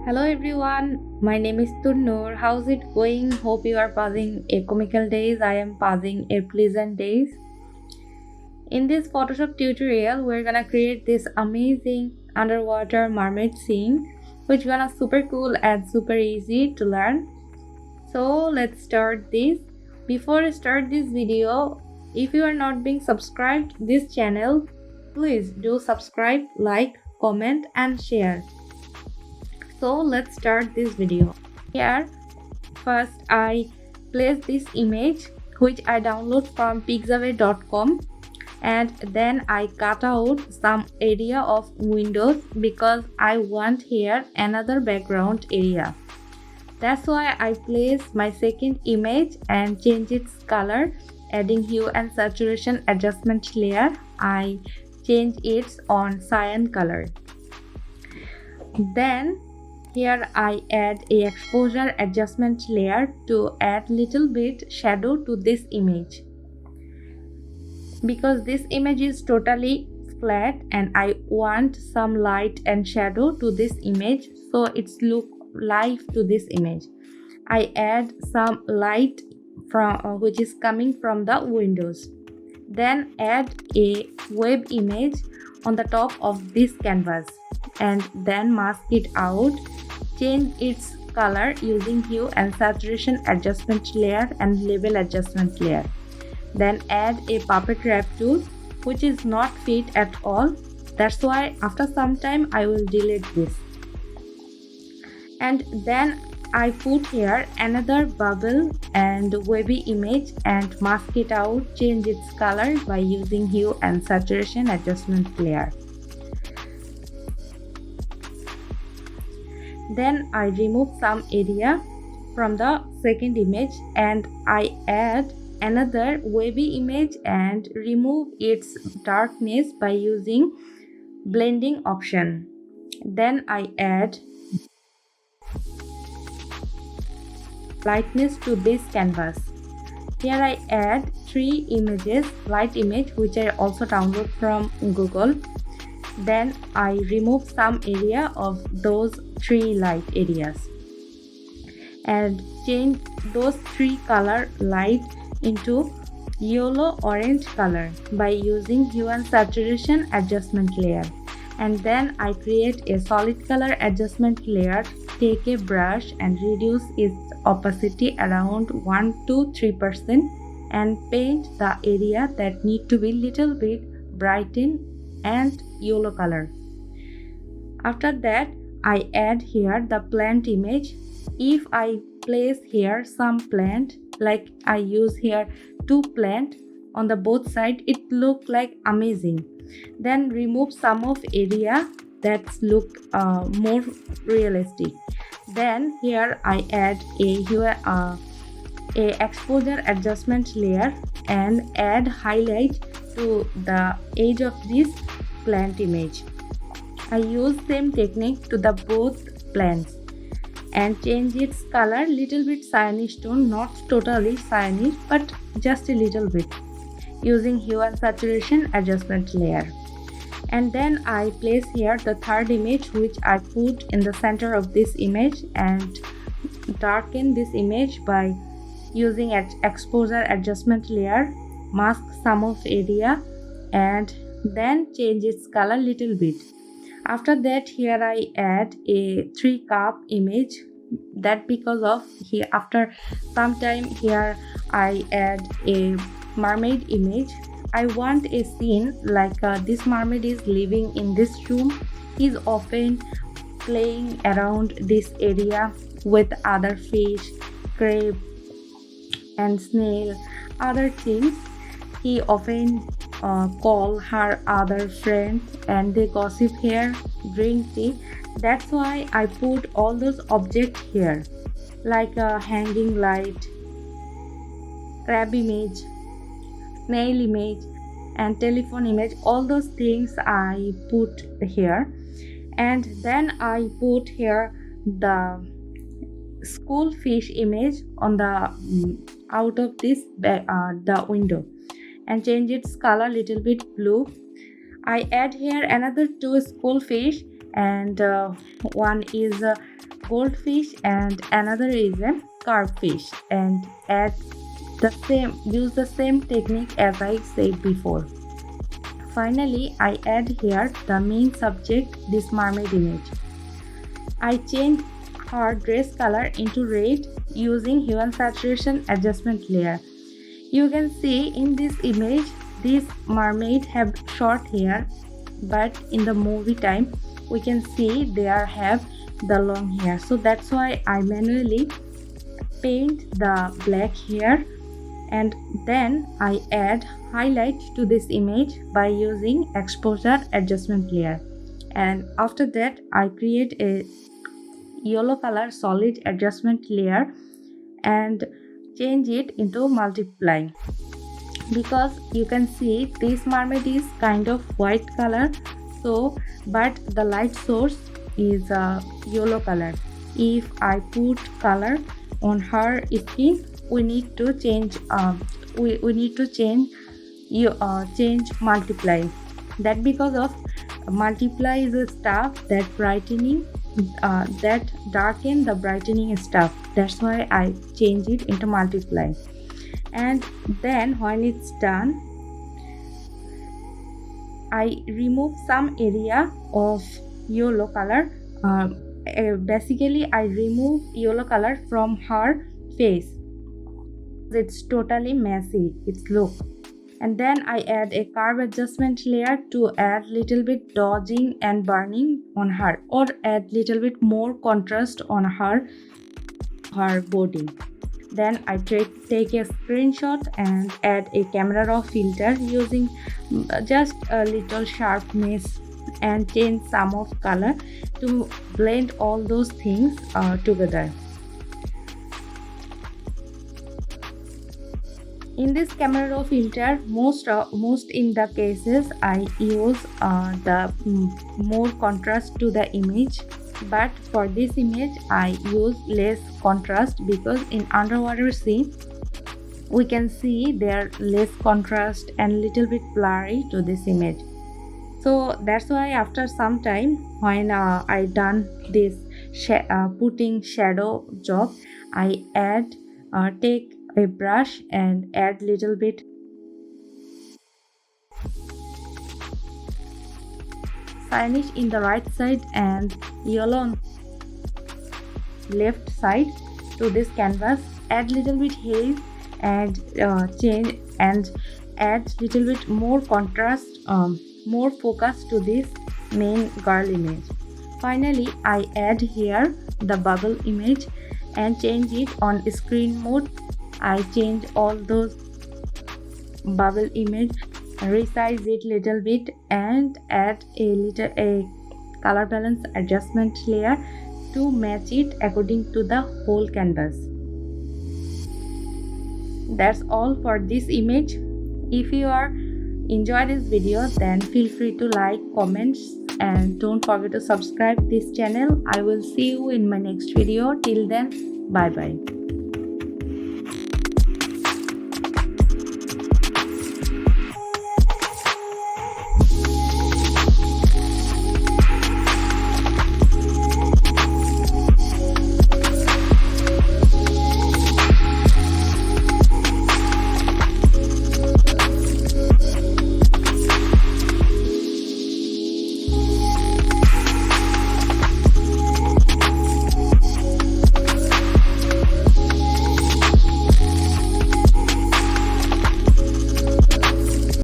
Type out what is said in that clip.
Hello everyone, my name is TUN nur. How's it going? Hope you are passing a comical days. I am passing a pleasant days. In this Photoshop tutorial, we're gonna create this amazing underwater mermaid scene, which gonna super cool and super easy to learn. So let's start this. Before I start this video, if you are not being subscribed this channel, please do subscribe, like, comment and share. So let's start this video. Here first I place this image which I download from pixabay.com, and then I cut out some area of windows because I want here another background area. That's why I place my second image and change its color, adding hue and saturation adjustment layer. I change it on cyan color. Then here I add a exposure adjustment layer to add little bit shadow to this image. Because this image is totally flat and I want some light and shadow to this image, so it's look live to this image. I add some light from which is coming from the windows. Then add a web image on the top of this canvas and then mask it out. Change its color using hue and saturation adjustment layer and label adjustment layer. Then add a puppet wrap tool which is not fit at all. That's why after some time I will delete this. And then I put here another bubble and wavy image and mask it out, change its color by using hue and saturation adjustment layer. Then I remove some area from the second image and I add another wavy image and remove its darkness by using blending option. Then I add lightness to this canvas. Here I add 3 images, light image which I also download from Google. Then I remove some area of those 3 light areas and change those 3 color light into yellow orange color by using hue and saturation adjustment layer. And then I create a solid color adjustment layer, take a brush and reduce its opacity around 1 to 3% and paint the area that need to be little bit brighten and yellow color. After that I add here the plant image. If I place here some plant, like I use here 2 plant on the both side, it look like amazing. Then remove some of area that look more realistic. Then here I add a exposure adjustment layer and add highlight to the edge of this plant image. I use same technique to the both plants and change its color little bit cyanish tone, not totally cyanish but just a little bit, using hue and saturation adjustment layer. And then I place here the third image which I put in the center of this image and darken this image by using exposure adjustment layer, mask some of area and then change its color little bit. After that here I add a 3 cup image, that because of here after some time here I add a mermaid image. I want a scene like this mermaid is living in this room. He's often playing around this area with other fish, crab and snail, other things. He often call her other friends and they gossip here, drink tea. That's why I put all those objects here, like a hanging light, crab image, snail image and telephone image. All those things I put here. And then I put here the school fish image on the out of this the window and change its color little bit blue. I add here another 2 school fish and one is a goldfish and another is a carpfish, and use the same technique as I said before. Finally, I add here the main subject, this mermaid image. I change her dress color into red using hue and saturation adjustment layer. You can see in this image, this mermaid have short hair, but in the movie time, we can see they have the long hair. So that's why I manually paint the black hair, and then I add highlight to this image by using exposure adjustment layer. And after that, I create a yellow color solid adjustment layer and change it into multiply, because you can see this mermaid is kind of white color, so but the light source is yellow color. If I put color on her skin, we need to change change multiply. That because of multiply is a stuff that brightening that darken the brightening stuff. That's why I change it into multiply. And then when it's done, I remove some area of yellow color. Basically, I remove yellow color from her face. It's totally messy, its look. And then I add a curve adjustment layer to add little bit dodging and burning on her, or add little bit more contrast on her body. Then I take a screenshot and add a camera raw filter using just a little sharpness and change some of color to blend all those things together. In this camera raw filter, most in the cases I use the more contrast to the image, but for this image I use less contrast because in underwater scene we can see there less contrast and little bit blurry to this image. So that's why after some time, when I done this putting shadow job, I take a brush and add little bit finish in the right side and yellow on left side to this canvas, add little bit haze and change and add little bit more contrast, more focus to this main girl image. Finally, I add here the bubble image and change it on screen mode. I change all those bubble image, resize it little bit and add a color balance adjustment layer to match it according to the whole canvas. That's all for this image. If you are enjoy this video, then feel free to like, comments, and don't forget to subscribe this channel. I will see you in my next video. Till then, bye bye.